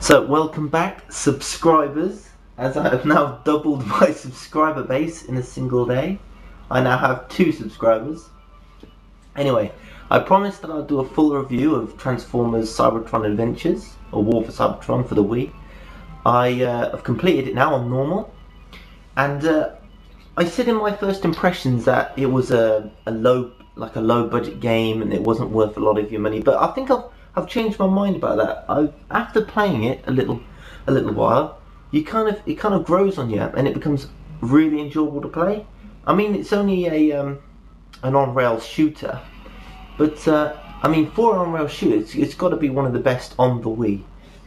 So welcome back, subscribers, as I have now doubled my subscriber base in a single day. I now have 2 subscribers. Anyway, I promised that I'll do a full review of Transformers Cybertron Adventures, or War for Cybertron for the Wii. I have completed it now on normal, and I said in my first impressions that it was a low budget game and it wasn't worth a lot of your money, but I think I've changed my mind about that. After playing it a little while, it kind of grows on you and it becomes really enjoyable to play. I mean, it's only an on-rail shooter, but I mean, for an on-rail shooter, it's got to be one of the best on the Wii.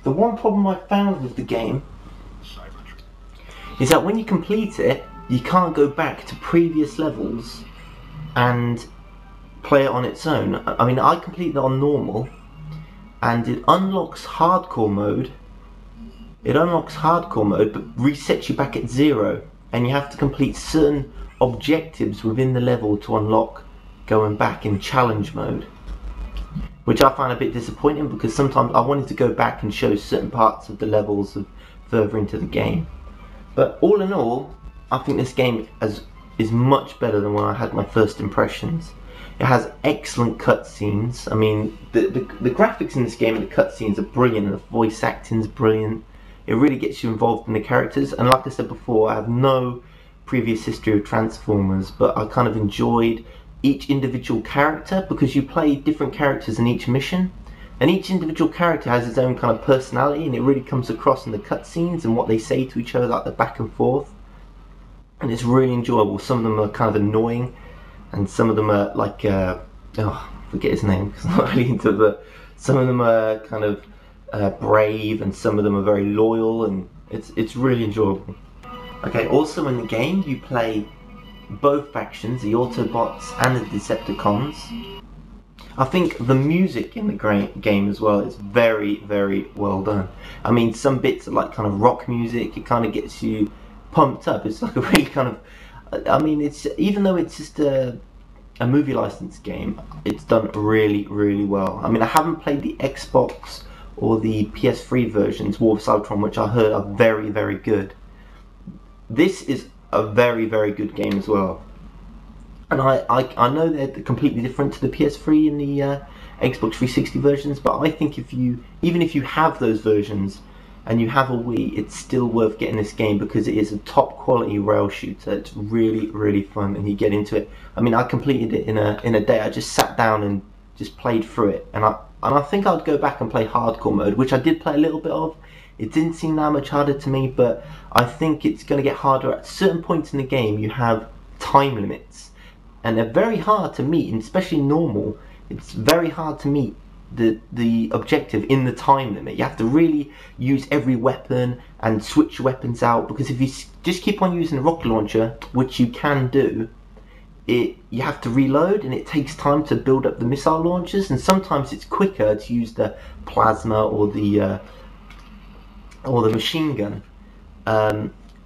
The one problem I found with the game is that when you complete it, you can't go back to previous levels and play it on its own. I mean, I completed it on normal, and it unlocks hardcore mode. It unlocks hardcore mode, but resets you back at 0, and you have to complete certain objectives within the level to unlock going back in challenge mode, which I find a bit disappointing because sometimes I wanted to go back and show certain parts of the levels further into the game. But all in all, I think this game is much better than when I had my first impressions. It has excellent cutscenes. I mean, the graphics in this game and the cutscenes are brilliant, and the voice acting is brilliant. It really gets you involved in the characters, and like I said before, I have no previous history of Transformers, but I kind of enjoyed each individual character because you play different characters in each mission, and each individual character has its own kind of personality, and it really comes across in the cutscenes and what they say to each other, like the back and forth, and it's really enjoyable. Some of them are kind of annoying, and some of them are like, I forget his name because I'm not really into it, but some of them are kind of brave, and some of them are very loyal, and it's really enjoyable. Okay, also in the game you play both factions, the Autobots and the Decepticons. I think the music in the game as well is very, very well done. I mean, some bits are like kind of rock music. It kind of gets you pumped up. It's like a really kind of, I mean, it's, even though it's just a movie license game, it's done really, really well. I mean, I haven't played the Xbox or the PS3 versions, War for Cybertron, which I heard are very, very good. This is a very, very good game as well. And I know they're completely different to the PS3 and the Xbox 360 versions, but I think even if you have those versions and you have a Wii, it's still worth getting this game because it is a top quality rail shooter. It's really, really fun, and you get into it. I mean, I completed it in a day. I just sat down and just played through it, and I think I'd go back and play hardcore mode, which I did play a little bit of. It didn't seem that much harder to me, but I think it's going to get harder. At certain points in the game, you have time limits, and they're very hard to meet, and especially normal. It's very hard to meet the objective in the time limit. You have to really use every weapon and switch your weapons out, because if you just keep on using the rocket launcher, which you can do, you have to reload, and it takes time to build up the missile launchers, and sometimes it's quicker to use the plasma or the machine gun.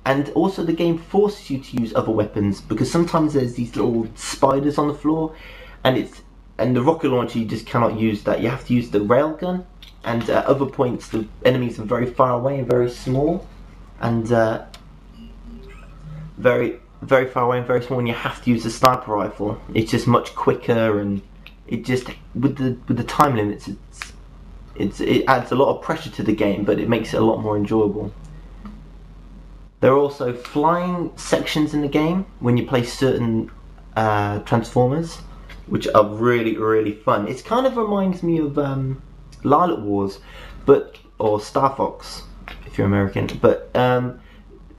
And also the game forces you to use other weapons, because sometimes there's these little spiders on the floor, and the rocket launcher, you just cannot use that. You have to use the railgun, and at other points the enemies are very far away and very small, and very, very far away and very small, and you have to use the sniper rifle. It's just much quicker, and it just, with the time limits, it adds a lot of pressure to the game, but it makes it a lot more enjoyable. There are also flying sections in the game when you play certain Transformers, which are really, really fun. It kind of reminds me of Lilac Wars, or Star Fox if you're American. But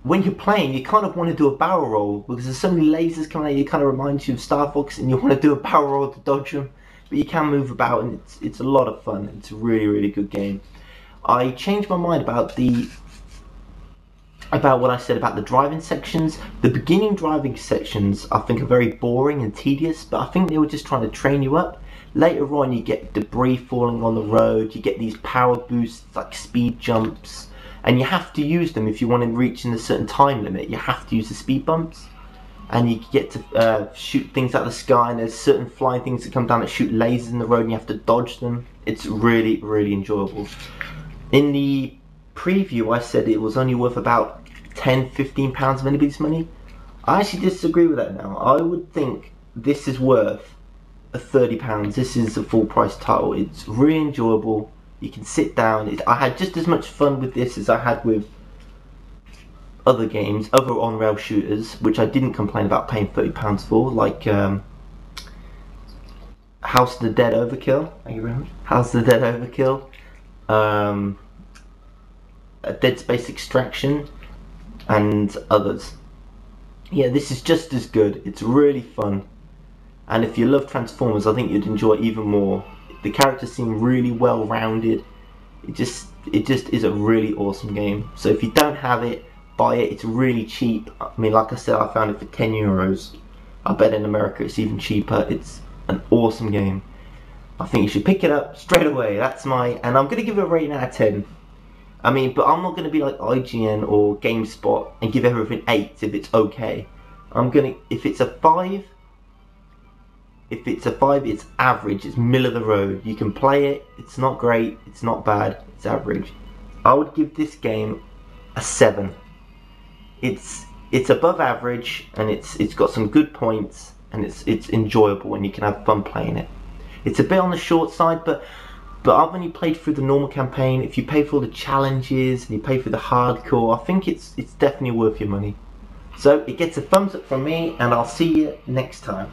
when you're playing, you kind of want to do a barrel roll because there's so many lasers coming at you. It kind of reminds you of Star Fox, and you want to do a barrel roll to dodge them. But you can move about, and it's a lot of fun. It's a really, really good game. I changed my mind about what I said about the driving sections. The beginning driving sections I think are very boring and tedious, but I think they were just trying to train you up. Later on you get debris falling on the road, you get these power boosts like speed jumps, and you have to use them if you want to reach in a certain time limit. You have to use the speed bumps, and you get to shoot things out of the sky, and there's certain flying things that come down that shoot lasers in the road, and you have to dodge them. It's really, really enjoyable. In the preview I said it was only worth about £10–15 of anybody's money. I actually disagree with that now. I would think this is worth £30. This is a full price title. It's really enjoyable. You can sit down. I had just as much fun with this as I had with other games, other on-rail shooters, which I didn't complain about paying £30 for, like House of the Dead Overkill. Thank you very much. House of the Dead Overkill. Dead Space Extraction, and others. Yeah, this is just as good. It's really fun, and if you love Transformers, I think you'd enjoy it even more. The characters seem really well rounded. It just is a really awesome game. So if you don't have it, buy it. It's really cheap. I mean, like I said, I found it for €10. I bet in America it's even cheaper. It's an awesome game. I think you should pick it up straight away. That's and I'm gonna give it a rating out of 10. I mean, but I'm not going to be like IGN or GameSpot and give everything 8 if it's okay. If it's a 5, it's average, it's middle of the road. You can play it, it's not great, it's not bad, it's average. I would give this game a 7. It's above average, and it's got some good points, and it's enjoyable, and you can have fun playing it. It's a bit on the short side, but I've only played through the normal campaign. If you pay for the challenges and you pay for the hardcore, I think it's definitely worth your money. So it gets a thumbs up from me, and I'll see you next time.